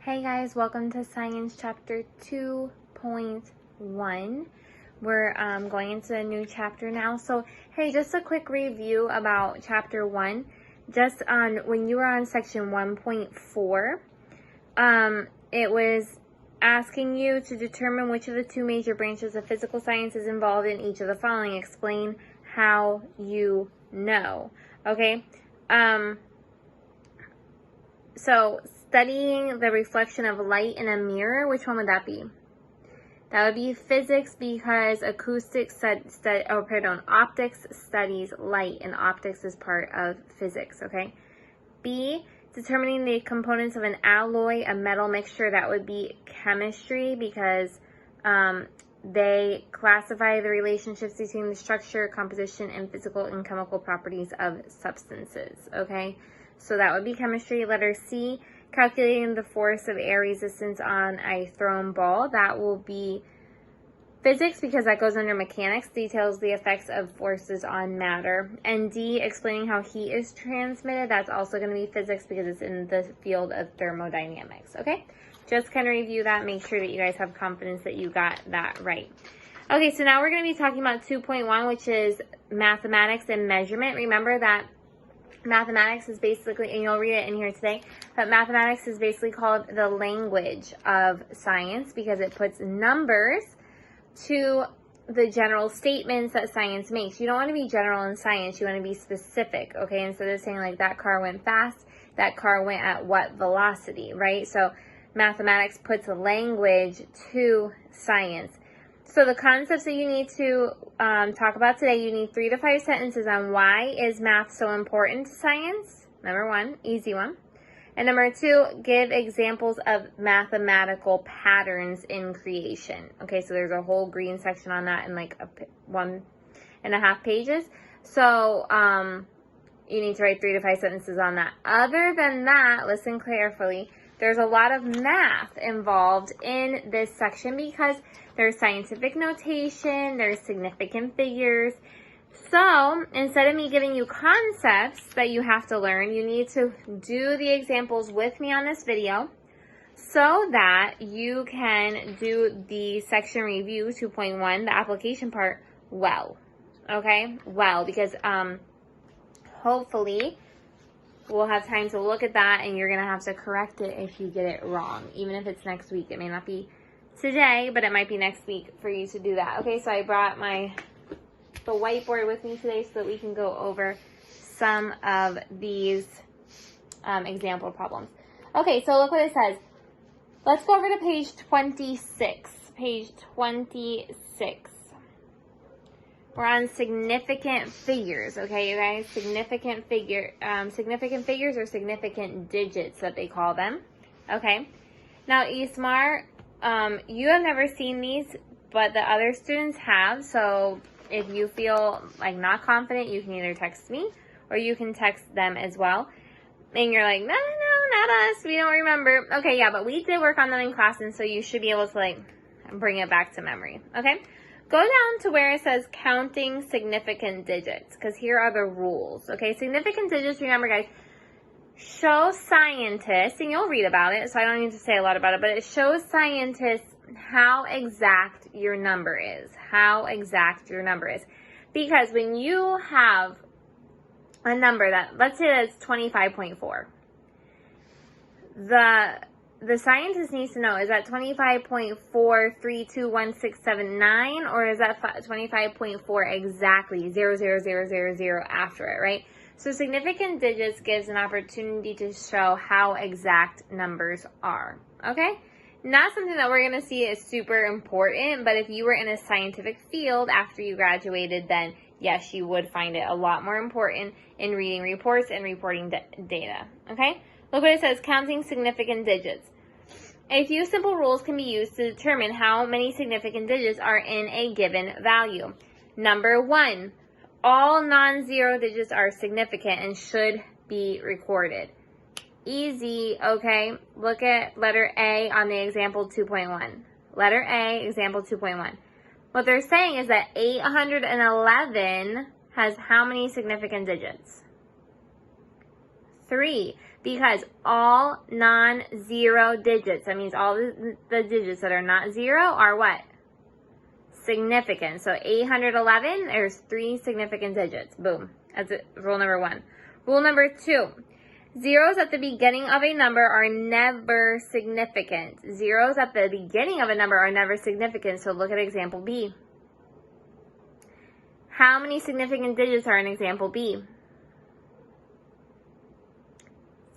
Hey guys, welcome to Science Chapter 2.1. We're going into a new chapter now. So, hey, just a quick review about Chapter 1. Just on when you were on Section 1.4, it was asking you to determine which of the two major branches of physical science is involved in each of the following. Explain how you know. Okay? So, studying the reflection of light in a mirror, which one would that be? That would be physics, because optics studies light, and optics is part of physics, okay? B, determining the components of an alloy, a metal mixture, that would be chemistry, because they classify the relationships between the structure, composition, and physical and chemical properties of substances, okay? So that would be chemistry. Letter C, calculating the force of air resistance on a thrown ball. That will be physics, because that goes under mechanics, details the effects of forces on matter. And D, explaining how heat is transmitted. That's also going to be physics, because it's in the field of thermodynamics, okay? Just kind of review that. Make sure that you guys have confidence that you got that right. Okay, so now we're going to be talking about 2.1, which is mathematics and measurement. Remember that mathematics is basically, and you'll read it in here today, but mathematics is basically called the language of science, because it puts numbers to the general statements that science makes. You don't want to be general in science, you want to be specific, okay? Instead of saying like that car went fast, that car went at what velocity, right? So mathematics puts a language to science. So the concepts that you need to talk about today, you need 3 to 5 sentences on why is math so important to science. Number 1, easy one. And number 2, give examples of mathematical patterns in creation. Okay, so there's a whole green section on that in like 1.5 pages. So you need to write 3 to 5 sentences on that. Other than that, listen carefully. There's a lot of math involved in this section, because there's scientific notation, there's significant figures. So instead of me giving you concepts that you have to learn, you need to do the examples with me on this video so that you can do the section review 2.1, the application part, well. Okay? Well, because hopefully we'll have time to look at that, and you're going to have to correct it if you get it wrong. Even if it's next week. It may not be today, but it might be next week for you to do that. Okay, so I brought the whiteboard with me today so that we can go over some of these example problems. Okay, so look what it says. Let's go over to page 26. Page 26. We're on significant figures, okay, you guys? Significant figures or significant digits that they call them, okay? Now, Ismar, you have never seen these, but the other students have, so if you feel like not confident, you can either text me or you can text them as well. And you're like, no, not us, we don't remember. Okay, yeah, but we did work on them in class, and so you should be able to, like, bring it back to memory, okay? Go down to where it says counting significant digits, because here are the rules, okay? Significant digits, remember, guys, show scientists, and you'll read about it, so I don't need to say a lot about it, but it shows scientists how exact your number is. How exact your number is. Because when you have a number that, let's say that's 25.4, the scientist needs to know, is that 25.4321679, or is that 25.4 exactly 00000 after it, right? So significant digits gives an opportunity to show how exact numbers are, okay? Not something that we're going to see is super important, but if you were in a scientific field after you graduated, then yes, you would find it a lot more important in reading reports and reporting data, okay? Look what it says, counting significant digits. A few simple rules can be used to determine how many significant digits are in a given value. Number 1, all non-zero digits are significant and should be recorded. Easy, okay? Look at letter A on the example 2.1. Letter A, example 2.1. What they're saying is that 811 has how many significant digits? 3, because all non-zero digits, that means all the digits that are not 0 are what? Significant. So 811, there's 3 significant digits. Boom. That's it. Rule number 1. Rule number 2. Zeros at the beginning of a number are never significant. Zeros at the beginning of a number are never significant. So look at example B. How many significant digits are in example B?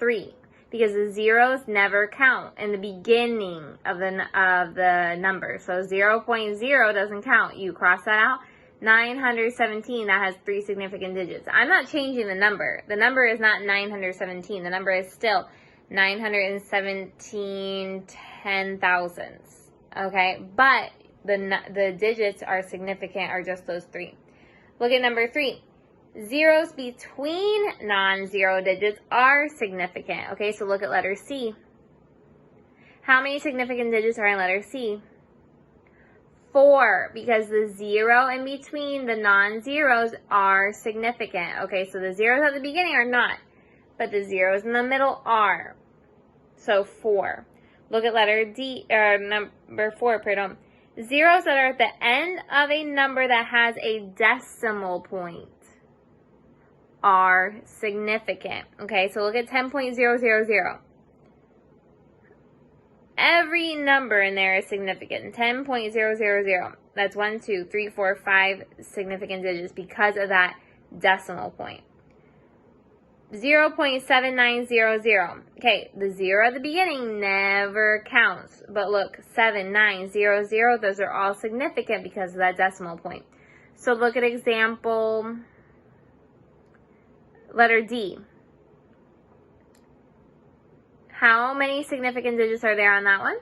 3. Because the zeros never count in the beginning of the number. So 0.0 doesn't count. You cross that out. 917, that has 3 significant digits. I'm not changing the number. The number is not 917. The number is still 917 ten thousandths. Okay, but the digits are significant, are just those 3. Look at number 3. Zeros between non-zero digits are significant. Okay, so look at letter C. How many significant digits are in letter C? 4, because the 0 in between the non-zeros are significant. Okay, so the zeros at the beginning are not, but the zeros in the middle are. So 4. Look at letter D, number 4, pardon. Zeros that are at the end of a number that has a decimal point are significant. Okay, so look at 10.000. Every number in there is significant. 10.000. That's 1, 2, 3, 4, 5 significant digits because of that decimal point. 0.7900. Okay, the 0 at the beginning never counts. But look, 7900, those are all significant because of that decimal point. So look at example letter D. How many significant digits are there on that one?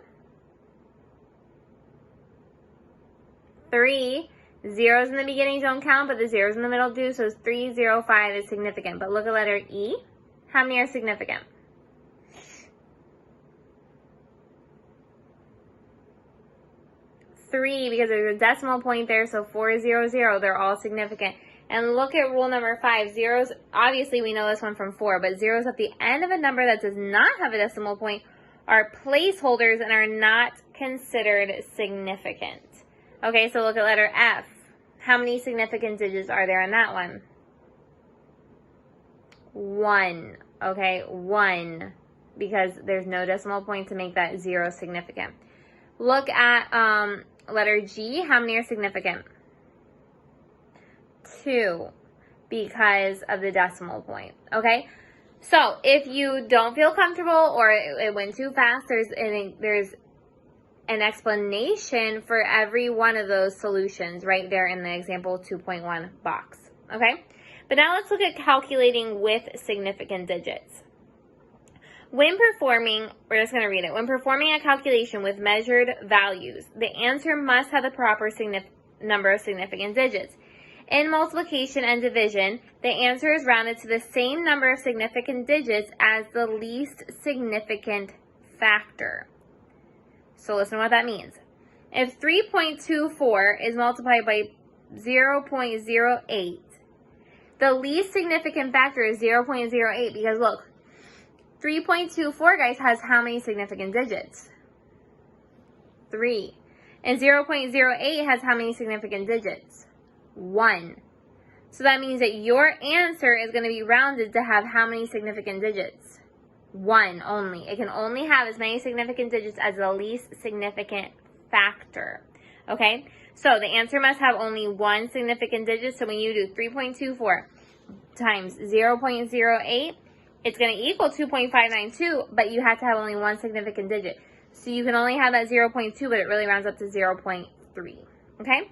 3. Zeros in the beginning don't count, but the zeros in the middle do, so 305 is significant. But look at letter E. How many are significant? 3, because there's a decimal point there, so 400, they're all significant. And look at rule number 5. Zeros, obviously we know this one from 4, but zeros at the end of a number that does not have a decimal point are placeholders and are not considered significant. Okay, so look at letter F. How many significant digits are there in that one? 1. Okay, 1. Because there's no decimal point to make that 0 significant. Look at letter G. How many are significant? 2, because of the decimal point. Okay, so if you don't feel comfortable or it went too fast, there's an explanation for every one of those solutions right there in the example 2.1 box. Okay, but now let's look at calculating with significant digits. When performing, we're just going to read it. When performing a calculation with measured values, the answer must have the proper number of significant digits. In multiplication and division, the answer is rounded to the same number of significant digits as the least significant factor. So listen to what that means. If 3.24 is multiplied by 0.08, the least significant factor is 0.08 because look, 3.24, guys, has how many significant digits? 3. And 0.08 has how many significant digits? 1. So that means that your answer is going to be rounded to have how many significant digits? 1 only. It can only have as many significant digits as the least significant factor. Okay? So the answer must have only 1 significant digit. So when you do 3.24 times 0.08, it's going to equal 2.592, but you have to have only 1 significant digit. So you can only have that 0.2, but it really rounds up to 0.3. Okay?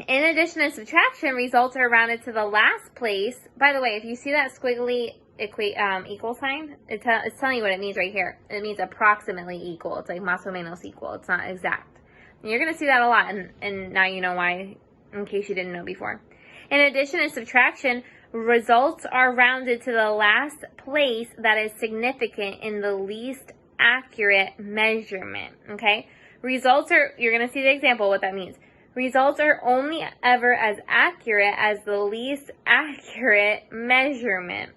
In addition and subtraction, results are rounded to the last place. By the way, if you see that squiggly equal sign, it's telling you what it means right here. It means approximately equal. It's like más o menos equal. It's not exact. And you're going to see that a lot, and now you know why, in case you didn't know before. In addition and subtraction, results are rounded to the last place that is significant in the least accurate measurement. Okay? Results are, you're going to see the example, what that means. Results are only ever as accurate as the least accurate measurement.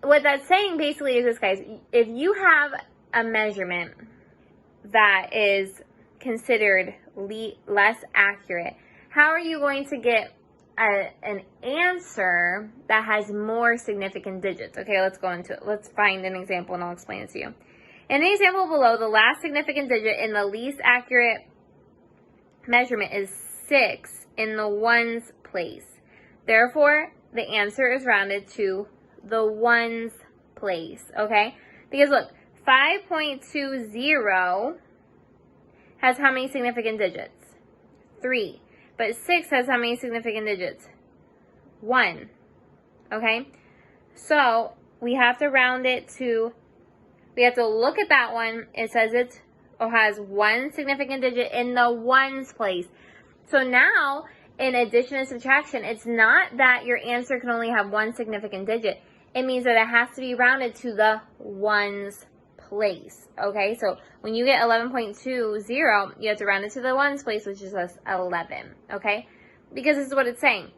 what that's saying basically is this, guys. If you have a measurement that is considered less accurate, how are you going to get an answer that has more significant digits? Okay, let's go into it. Let's find an example and I'll explain it to you. In the example below, the last significant digit in the least accurate measurement is 6 in the ones place. Therefore, the answer is rounded to the ones place, okay? Because look, 5.20 has how many significant digits? 3. But 6 has how many significant digits? 1, okay? So, we have to round it to, we have to look at that one. It says it has 1 significant digit in the ones place. So now, in addition and subtraction, it's not that your answer can only have 1 significant digit. It means that it has to be rounded to the ones place, okay? So when you get 11.20, you have to round it to the ones place, which is 11, okay? Because this is what it's saying.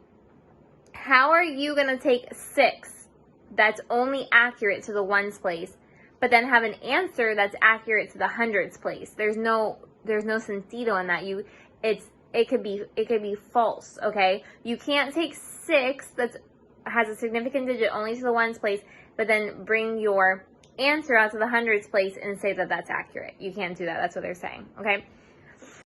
How are you going to take 6 that's only accurate to the ones place, but then have an answer that's accurate to the hundreds place? There's no sentido in that. It could be false, okay? You can't take 6 that has a significant digit only to the ones place, but then bring your answer out to the hundreds place and say that that's accurate. You can't do that. That's what they're saying, okay?